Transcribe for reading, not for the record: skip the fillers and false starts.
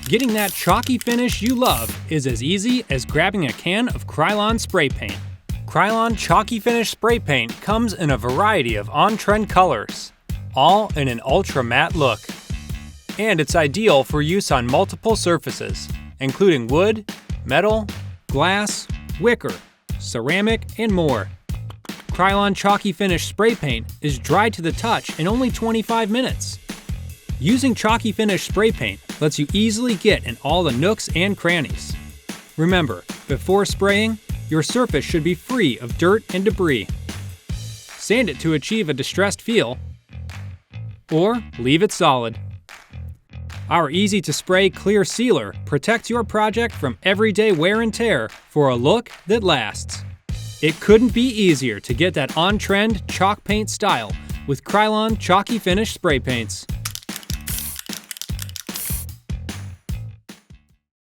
Getting that chalky finish you love is as easy as grabbing a can of Krylon spray paint. Krylon Chalky Finish Spray Paint comes in a variety of on-trend colors, all in an ultra matte look. And it's ideal for use on multiple surfaces, including wood, metal, glass, wicker, ceramic, and more. Krylon Chalky Finish Spray Paint is dry to the touch in only 25 minutes. Using Chalky Finish Spray Paint lets you easily get in all the nooks and crannies. Remember, before spraying, your surface should be free of dirt and debris. Sand it to achieve a distressed feel, or leave it solid. Our easy-to-spray clear sealer protects your project from everyday wear and tear for a look that lasts. It couldn't be easier to get that on-trend chalk paint style with Krylon Chalky Finish Spray Paints.